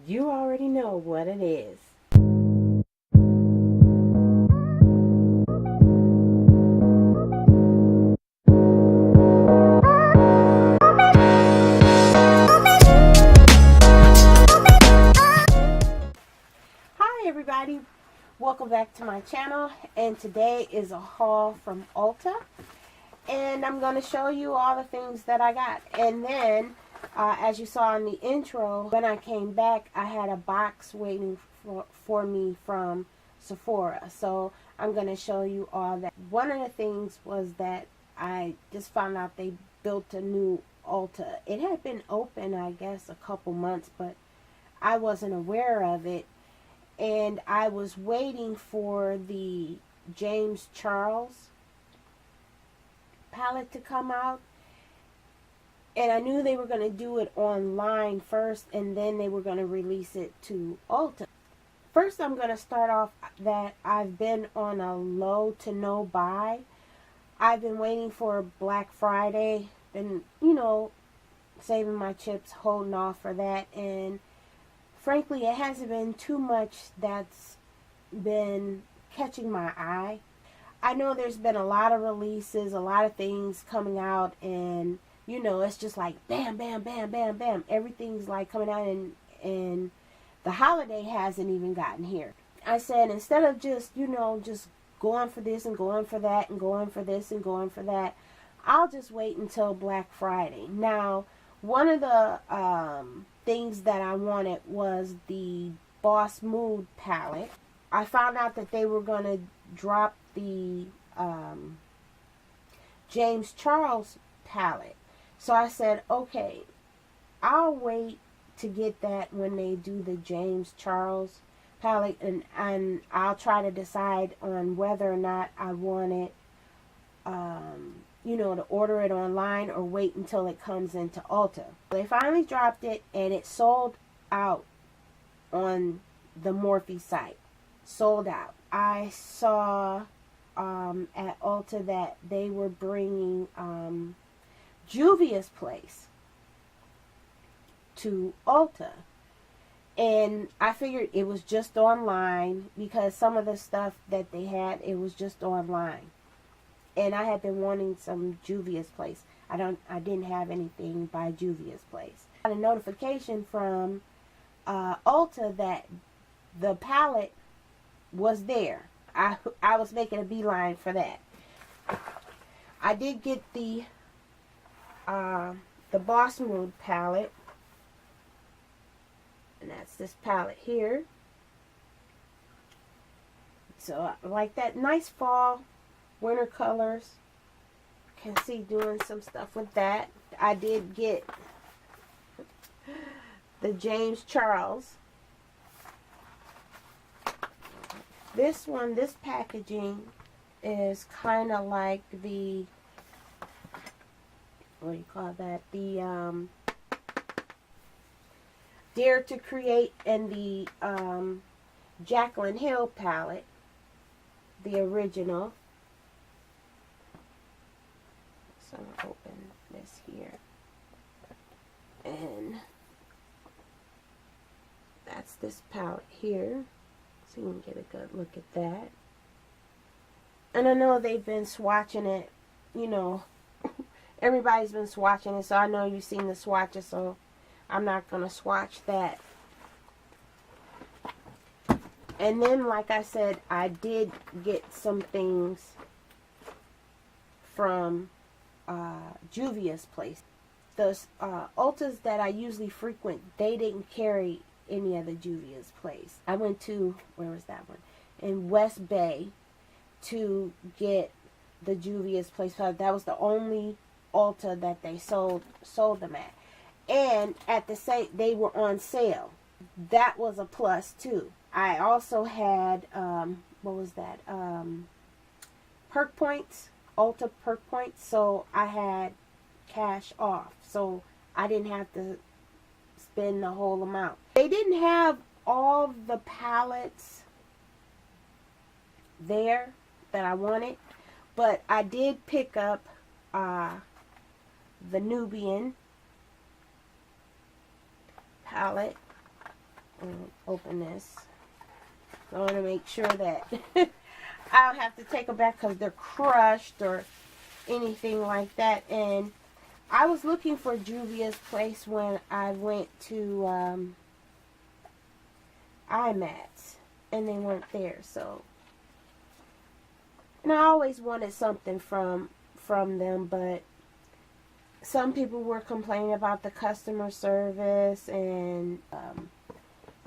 You already know what it is. Hi everybody, welcome back to my channel, and today is a haul from Ulta, and I'm going to show you all the things that I got. And then as you saw in the intro, when I came back I had a box waiting for me from Sephora, so I'm going to show you all that. One of the things was that I just found out they built a new Ulta. It had been open, I guess, a couple months, but I wasn't aware of it. And I was waiting for the James Charles palette to come out. And I knew they were going to do it online first, and then they were going to release it to Ulta. First, I'm going to start off that I've been on a low to no buy. I've been waiting for Black Friday, and, you know, saving my chips, holding off for that, and frankly, it hasn't been too much that's been catching my eye. I know there's been a lot of releases, a lot of things coming out, and, you know, it's just like bam, bam, bam, bam, bam. Everything's like coming out, and the holiday hasn't even gotten here. I said, instead of just, you know, just going for this and going for that and going for this and going for that, I'll just wait until Black Friday. Now, one of the things that I wanted was the Boss Mood palette. I found out that they were going to drop the James Charles palette. So I said, okay, I'll wait to get that when they do the James Charles palette, and I'll try to decide on whether or not I want it, you know, to order it online or wait until it comes into Ulta. They finally dropped it, and it sold out on the Morphe site. Sold out. I saw at Ulta that they were bringing Juvia's Place to Ulta. And I figured it was just online, because some of the stuff that they had, it was just online. And I had been wanting some Juvia's Place. I didn't have anything by Juvia's Place. I got a notification from Ulta that the palette was there. I was making a beeline for that. I did get the Boss Mood palette, and that's this palette here. So I like that nice fall winter colors. Can see doing some stuff with that. I did get the James Charles. This one, this packaging is kind of like the, what do you call that? The Dare to Create and the Jaclyn Hill palette, the original. So I'm going to open this here, and that's this palette here, so you can get a good look at that. And I know they've been swatching it, you know, everybody's been swatching it, so I know you've seen the swatches, so I'm not going to swatch that. And then, like I said, I did get some things from Juvia's Place. The Ultas that I usually frequent, they didn't carry any of the Juvia's Place. I went to, where was that one? In West Bay to get the Juvia's Place. That was the only Ulta that they sold them at. And at the same, they were on sale. That was a plus too. I also had, what was that? Perk points. Ulta perk points, so I had cash off, so I didn't have to spend the whole amount. They didn't have all the palettes there that I wanted, but I did pick up the Nubian palette, open this. I want to make sure that I don't have to take them back because they're crushed or anything like that. And I was looking for Juvia's Place when I went to IMATS, and they weren't there. So, and I always wanted something from them, but some people were complaining about the customer service and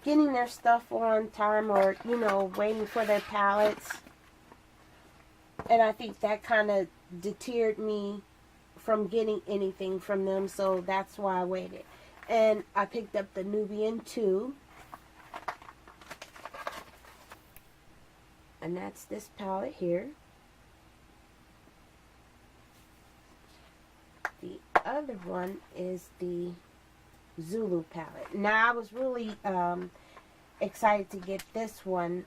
getting their stuff on time, or, you know, waiting for their pallets. And I think that kind of deterred me from getting anything from them, so that's why I waited. And I picked up the Nubian 2. And that's this palette here. The other one is the Zulu palette. Now, I was really excited to get this one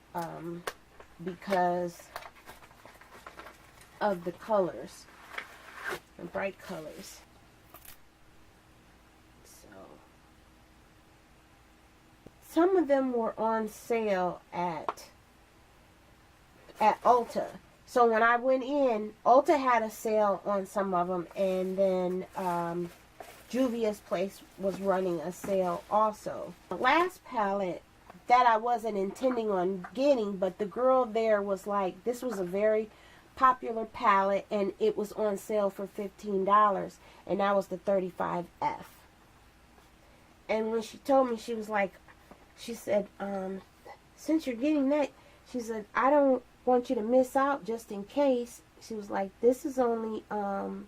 because of the colors, the bright colors. So, some of them were on sale at Ulta. So when I went in, Ulta had a sale on some of them, and then Juvia's Place was running a sale also. The last palette that I wasn't intending on getting, but the girl there was like, this was a very popular palette, and it was on sale for $15, and that was the 35F. And when she told me, she was like, she said, since you're getting that, she said, I don't want you to miss out just in case. She was like, this is only $15.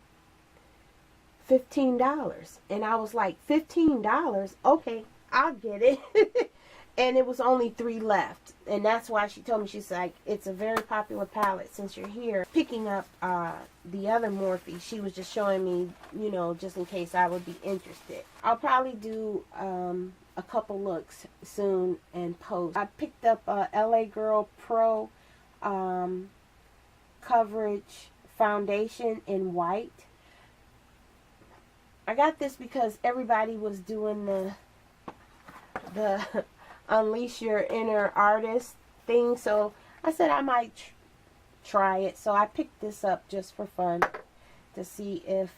And I was like, $15? Okay, I'll get it. And it was only 3 left. And that's why she told me, she's like, it's a very popular palette since you're here. Picking up the other Morphe, she was just showing me, you know, just in case I would be interested. I'll probably do a couple looks soon and post. I picked up a LA Girl Pro coverage foundation in white. I got this because everybody was doing the Unleash Your Inner Artist thing, so I said I might try it. So I picked this up just for fun to see if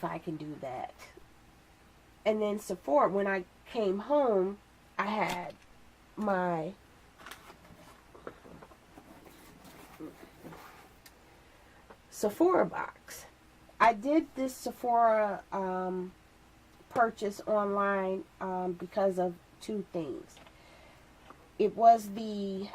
I can do that. And then Sephora, when I came home, I had my Sephora box. I did this Sephora purchase online because of 2 things. It was the,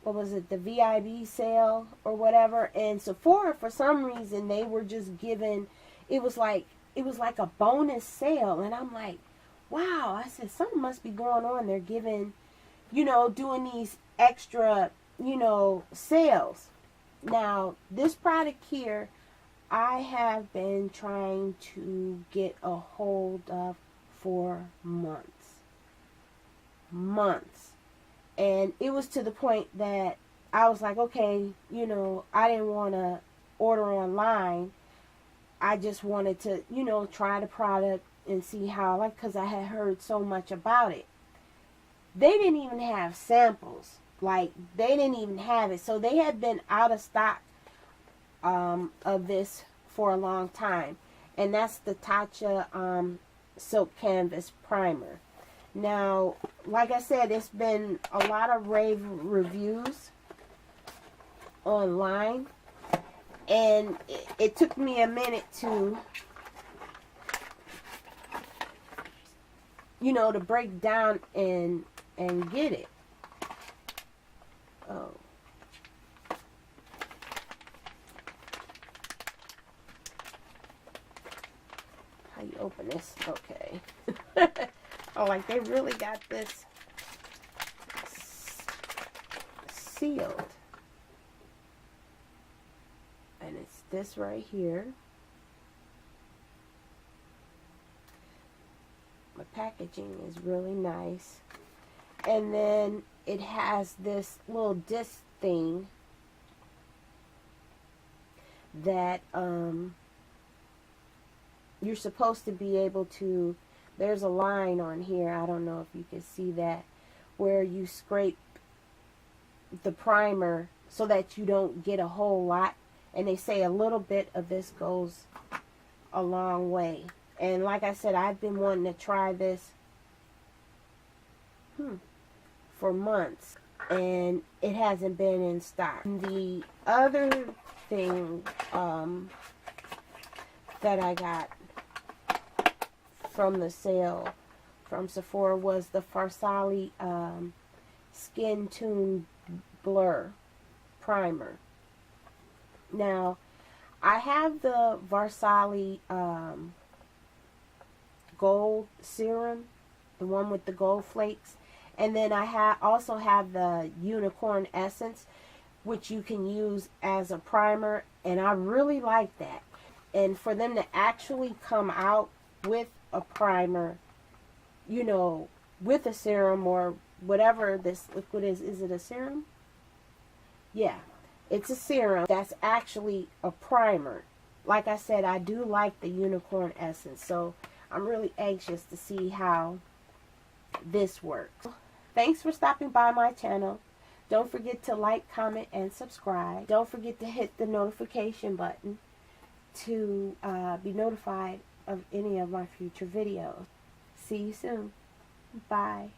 what was it, the VIB sale or whatever, and Sephora, for some reason, they were just giving, it was like a bonus sale, and I'm like, wow. I said, something must be going on. They're giving, you know, doing these extra, you know, sales. Now, this product here, I have been trying to get a hold of for months. And it was to the point that I was like, okay, you know, I didn't want to order online. I just wanted to, you know, try the product and see how, like, because I had heard so much about it. They didn't even have samples. Like, they didn't even have it. So they had been out of stock of this for a long time. And that's the Tatcha Silk Canvas Primer. Now, like I said, it's been a lot of rave reviews online. And it took me a minute to, you know, to break down and get it. Oh. How you open this? Okay. Oh, like they really got this sealed. And it's this right here. The packaging is really nice. And then it has this little disc thing that you're supposed to be able to there's a line on here, I don't know if you can see that, where you scrape the primer so that you don't get a whole lot. And they say a little bit of this goes a long way. And like I said, I've been wanting to try this for months, and it hasn't been in stock. The other thing that I got from the sale from Sephora was the Farsali Skin Tune Blur Primer. Now, I have the Farsali Gold Serum, the one with the gold flakes, and then I also have the Unicorn Essence, which you can use as a primer, and I really like that. And for them to actually come out with a primer, you know, with a serum or whatever this liquid is it a serum? Yeah, it's a serum that's actually a primer. Like I said, I do like the Unicorn Essence, so I'm really anxious to see how this works. Thanks for stopping by my channel. Don't forget to like, comment, and subscribe. Don't forget to hit the notification button to be notified of any of my future videos. See you soon. Bye.